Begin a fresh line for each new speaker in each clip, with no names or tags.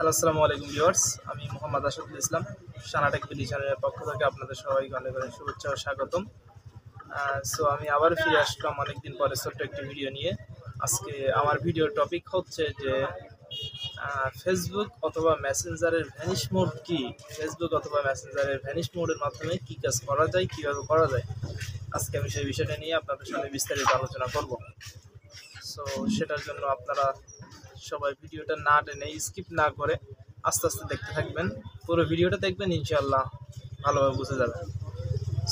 Hello, আসসালামু আলাইকুম viewers. আমি মোহাম্মদ আশাদুল ইসলাম, সানাটেক বিডি চ্যানেলের পক্ষ থেকে আপনাদের সবাইকে অনেক অনেক শুভেচ্ছা ও স্বাগতম। আমি আবার ফিরে আসলাম অনেকদিন পরে ছোট্ট একটি ভিডিও নিয়ে। আজকে আমার ভিডিওর টপিক হচ্ছে যে ফেসবুক অথবা মেসেঞ্জারের ভ্যানিশ মোড কি, ফেসবুক অথবা মেসেঞ্জারের ভ্যানিশ মোডের মাধ্যমে কী কাজ করা যায়, কীভাবে করা যায়। আজকে আমি সেই বিষয়টা নিয়ে আপনাদের সামনে বিস্তারিত আলোচনা করব। সো সেটার জন্য আপনারা সবাই ভিডিওটা না টেনে স্কিপ না করে আস্তে আস্তে দেখতে থাকবেন। পুরো ভিডিওটা দেখবেন, ইনশাআল্লাহ ভালোভাবে বুঝে যাবেন।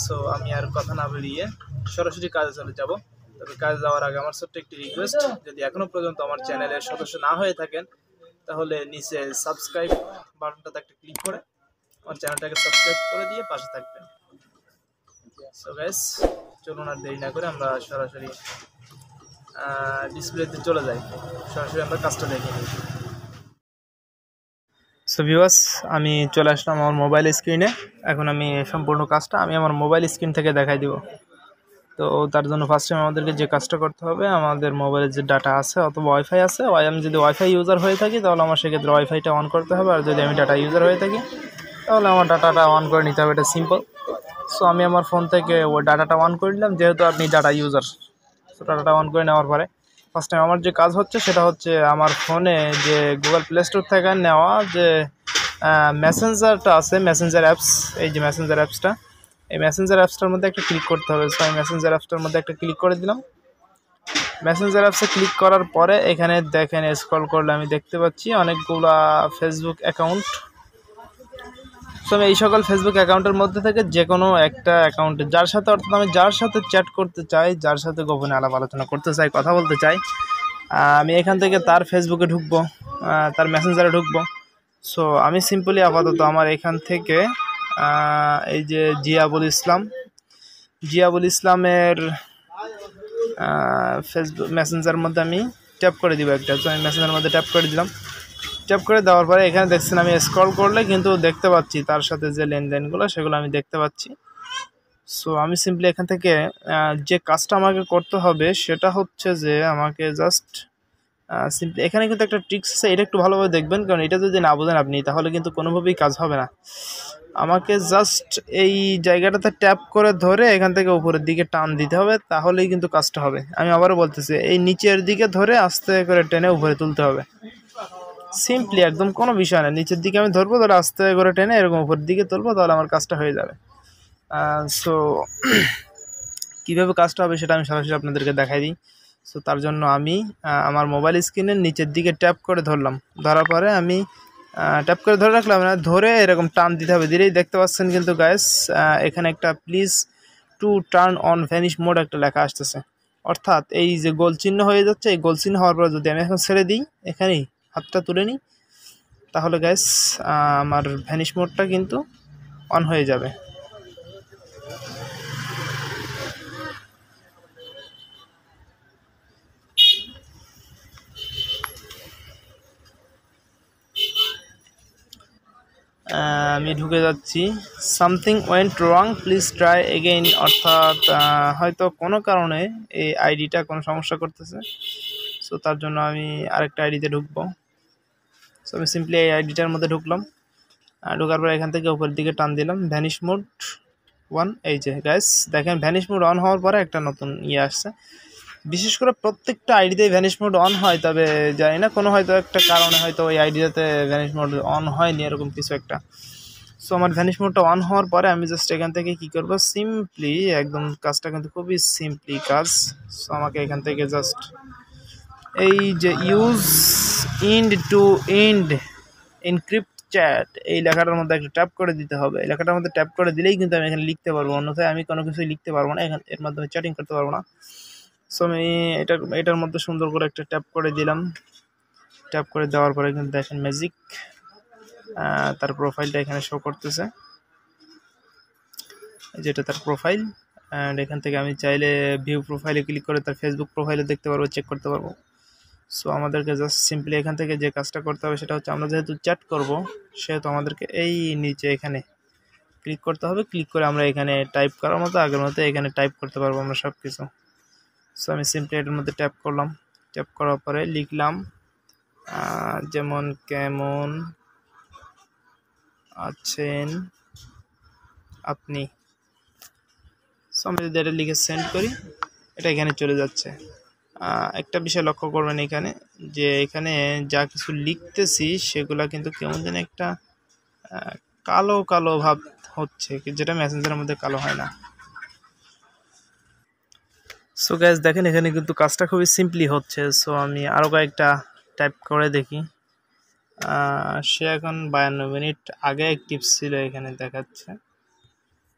সো আমি আর কথা না বেরিয়ে সরাসরি কাজে চলে যাব। তবে কাজে যাওয়ার আগে আমার ছোট্ট একটি রিকোয়েস্ট, যদি এখনও পর্যন্ত আমার চ্যানেলের সদস্য না হয়ে থাকেন তাহলে নিচে সাবস্ক্রাইব বাটনটাতে একটা ক্লিক করে আমার চ্যানেলটাকে সাবস্ক্রাইব করে দিয়ে পাশে থাকবেন। সো গাইস, চলুন আর দেরি না করে আমরা সরাসরি ডিসপ্লেতে চলে যাই, সরাসরি আমরা কাজটা দেখে নিই। সো ভিউয়ার্স, আমি চলে আসলাম আমার মোবাইল স্ক্রিনে। এখন আমি সম্পূর্ণ কাজটা আমি আমার মোবাইল স্ক্রিন থেকে দেখাই দিব। তো তার জন্য ফার্স্ট টাইম আমাদেরকে যে কাজটা করতে হবে, আমাদের মোবাইলের যে ডাটা আছে অথবা ওয়াইফাই আছে, আমি যদি ওয়াইফাই ইউজার হয়ে থাকি তাহলে আমার সেক্ষেত্রে ওয়াইফাইটা অন করতে হবে, আর যদি আমি ডাটা ইউজার হয়ে থাকি তাহলে আমার ডাটাটা অন করে নিতে হবে। এটা সিম্পল। সো আমি আমার ফোন থেকে ওই ডাটাটা অন করে নিলাম, যেহেতু আপনি ডাটা ইউজার। সো ডাটাটা অন করে নেওয়ার পরে ফার্স্ট টাইম আমার যে কাজ হচ্ছে সেটা হচ্ছে আমার ফোনে যে গুগল প্লে স্টোর থেকে নেওয়া যে মেসেঞ্জারটা আছে, মেসেঞ্জার অ্যাপস, এই যে মেসেঞ্জার অ্যাপসটা, এই মেসেঞ্জার অ্যাপসটার মধ্যে একটা ক্লিক করতে হবে। সো আমি মেসেঞ্জার অ্যাপসটার মধ্যে একটা ক্লিক করে দিলাম। মেসেঞ্জার অ্যাপসে ক্লিক করার পরে এখানে দেখেন, স্ক্রল করলে আমি দেখতে পাচ্ছি অনেকগুলা ফেসবুক অ্যাকাউন্ট। সো আমি এই সকল ফেসবুক অ্যাকাউন্টের মধ্যে থেকে যে কোনো একটা অ্যাকাউন্টে যার সাথে, অর্থাৎ আমি যার সাথে চ্যাট করতে চাই, যার সাথে গোপনে আলাপ আলোচনা করতে চাই, কথা বলতে চাই, আমি এখান থেকে তার ফেসবুকে ঢুকবো, তার মেসেঞ্জারে ঢুকবো। সো আমি সিম্পলি আপাতত আমার এখান থেকে এই যে জিয়াবুল ইসলামের ফেসবুক মেসেঞ্জার মধ্যে আমি ট্যাপ করে দিব একটা। তো আমি মেসেঞ্জারের মধ্যে ট্যাপ করে দিলাম। ট্যাপ করে দেওয়ার পরে এখানে দেখছেন আমি স্ক্রল করলে কিন্তু দেখতে পাচ্ছি তার সাথে যে লেনদেনগুলো সেগুলো আমি দেখতে পাচ্ছি। সো আমি সিম্পলি এখান থেকে যে কাজটা আমাকে করতে হবে সেটা হচ্ছে যে আমাকে জাস্ট সিম্পলি এখানে কিন্তু একটা ট্রিক্স আছে, এটা একটু ভালোভাবে দেখবেন, কারণ এটা যদি না বোঝেন আপনি তাহলে কিন্তু কোনোভাবেই কাজ হবে না। আমাকে জাস্ট এই জায়গাটাতে ট্যাপ করে ধরে এখান থেকে উপরের দিকে টান দিতে হবে, তাহলেই কিন্তু কাজটা হবে। আমি আবারও বলতেছি, এই নিচের দিকে ধরে আস্তে করে টেনে উপরে তুলতে হবে। সিম্পলি একদম কোনো বিষয় না, নিচের দিকে আমি ধরবো, ধরে আস্তে করে টেনে এরকম উপরের দিকে তুলবো, তাহলে আমার কাজটা হয়ে যাবে। সো কীভাবে কাজটা হবে সেটা আমি সরাসরি আপনাদেরকে দেখাই দিই। সো তার জন্য আমি আমার মোবাইল স্ক্রিনের নিচের দিকে ট্যাপ করে ধরলাম। ধরার পরে আমি ট্যাপ করে ধরে রাখলাম না, ধরে এরকম টান দিতে হবে। দিলেই দেখতে পাচ্ছেন কিন্তু গাইস এখানে একটা please to turn on vanish mode একটা লেখা আসতেছে। অর্থাৎ এই যে গোল চিহ্ন হয়ে যাচ্ছে, এই গোল চিহ্ন হওয়ার পরে যদি আমি এখন ছেড়ে দিই, এখানেই হাতটা তুলে নিই, তাহলে গাইস আমার ভ্যানিশ মোডটা কিন্তু অন হয়ে যাবে। আমি ঢুকে যাচ্ছি। Something went wrong, please try again. অর্থাৎ হয়তো কোনো কারণে এই আইডিটা কোনো সমস্যা করতেছে। সো তার জন্য আমি আরেকটা আইডিতে ঢুকবো। সো আমি সিম্পলি এই আইডিটার মধ্যে ঢুকলাম। ঢোকার পর এখান থেকে উপরের দিকে টান দিলাম, ভ্যানিশ মোড 1। এই যে গাইস দেখেন, ভ্যানিশ মোড অন হওয়ার পরে একটা নতুন আসছে। বিশেষ করে প্রত্যেকটা আইডিতেই ভ্যানিশ মোড অন হয়, তবে জানি না কোনো হয়তো একটা কারণে হয়তো ওই আইডিটাতে ভ্যানিশ মোড অন হয়নি, এরকম কিছু একটা। সো আমার ভ্যানিশ মোডটা অন হওয়ার পরে আমি জাস্ট এখান থেকে কী করবো, সিম্পলি একদম কাজটা কিন্তু খুবই সিম্পলি কাজ। সো আমাকে এখান থেকে জাস্ট এই যে ইউজ ইন্ড টু ইন্ড এনক্রিপ্ট চ্যাট, এই লেখাটার মধ্যে একটা ট্যাপ করে দিতে হবে। এই লেখাটার মধ্যে ট্যাপ করে দিলেই কিন্তু আমি এখানে লিখতে পারবো, অন্যথায় আমি কোনো কিছুই লিখতে পারবো না, এর মাধ্যমে চ্যাটিং করতে পারবো না। সো আমি এটার মধ্যে সুন্দর করে একটা ট্যাপ করে দিলাম। ট্যাপ করে দেওয়ার পরে কিন্তু দেখেন ম্যাজিক, তার প্রোফাইলটা এখানে শো করতেছে, যেটা তার প্রোফাইল। অ্যান্ড এখান থেকে আমি চাইলে ভিউ প্রোফাইলে ক্লিক করে তার ফেসবুক প্রোফাইলে দেখতে পারবো, চেক করতে পারবো। সো আমাদেরকে জাস্ট সিম্পলি এখান থেকে যে কাজটা করতে হবে সেটা হচ্ছে, আমরা যেহেতু চ্যাট করব সেহেতু আমাদেরকে এই নিচে এখানে ক্লিক করতে হবে। ক্লিক করে আমরা এখানে টাইপ করার মতো আগের মতো এখানে টাইপ করতে পারবো আমরা সব কিছু। সো আমি সিম্পলি এটার মধ্যে ট্যাপ করলাম। ট্যাপ করার পরে লিখলাম যেমন কেমন আছেন আপনি। সো আমি যদি এটা লিখে সেন্ড করি, এটা এখানে চলে যাচ্ছে। একটা বিষয় লক্ষ্য করবেন এখানে, যে এখানে যা কিছু লিখতেছি সেগুলা কিন্তু কেমন যেন একটা কালো কালো ভাব হচ্ছে, যেটা মেসেঞ্জারের মধ্যে কালো হয় না। সো গাইজ দেখেন এখানে কিন্তু কাজটা খুবই সিম্পলি হচ্ছে। সো আমি আরও কয়েকটা টাইপ করে দেখি। সে এখন 52 মিনিট আগে অ্যাক্টিভ ছিল এখানে দেখাচ্ছে,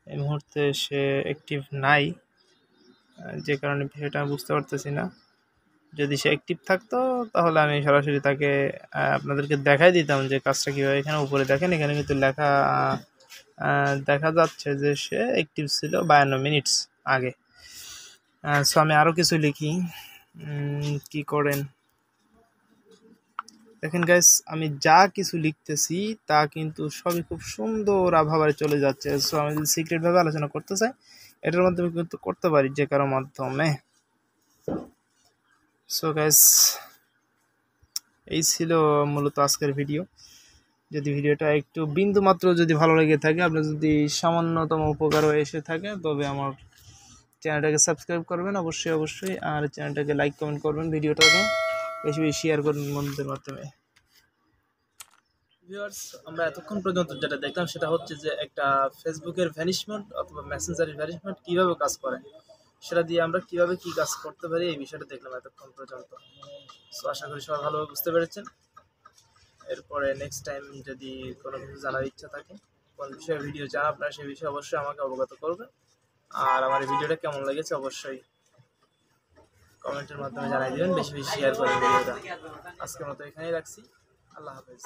এই মুহূর্তে সে অ্যাক্টিভ নাই, যে কারণে বিষয়টা বুঝতে পারতেছি না। যদি সে অ্যাক্টিভ থাকতো তাহলে আমি সরাসরি তাকে আপনাদেরকে দেখাই দিতাম যে কাজটা কীভাবে। এখানে উপরে দেখেন, এখানে কিন্তু লেখা দেখা যাচ্ছে যে সে অ্যাক্টিভ ছিল 52 মিনিটস আগে। সো আমি আরও কিছু লিখি। কি করেন দেখেন গাইস, আমি যা কিছু লিখতেছি তা কিন্তু সবই খুব সুন্দর আবহাওয়ায় চলে যাচ্ছে। সো আমি যদি সিক্রেটভাবে আলোচনা করতে চাই, এটার মাধ্যমে কিন্তু করতে পারি যে কারো মাধ্যমে। সো গাইস, এই ছিল মূলত আজকের ভিডিও। যদি ভিডিওটা একটু বিন্দু মাত্র যদি ভালো লেগে থাকে, আপনার যদি সামান্যতম উপকারও এসে থাকে, তবে আমার চ্যানেলটাকে সাবস্ক্রাইব করবেন অবশ্যই অবশ্যই, আর চ্যানেলটাকে লাইক কমেন্ট করবেন, ভিডিওটাকে বেশি বেশি শেয়ার করবেন বন্ধুদের মাধ্যমে। ভিউয়ার্স, আমরা এতক্ষণ পর্যন্ত যেটা দেখলাম সেটা হচ্ছে যে একটা ফেসবুকের ভ্যানিশমেন্ট অথবা মেসেঞ্জারের ভ্যানিশমেন্ট কীভাবে কাজ করে, সেটা দিয়ে আমরা কীভাবে কী কাজ করতে পারি এই বিষয়টা দেখলাম এতক্ষণ পর্যন্ত। সো আশা করি সবাই ভালোভাবে বুঝতে পেরেছেন। এরপরে নেক্সট টাইম যদি কোনো কিছু জানার ইচ্ছা থাকে, কোন বিষয়ে ভিডিও চান আপনারা, সেই বিষয়ে অবশ্যই আমাকে অবগত করবেন। আর আমার এই ভিডিওটা কেমন লেগেছে অবশ্যই কমেন্টের মাধ্যমে জানাই দেবেন, বেশি বেশি শেয়ার করেন ভিডিওটা। আজকের মতো এখানেই রাখছি, আল্লাহ হাফেজ।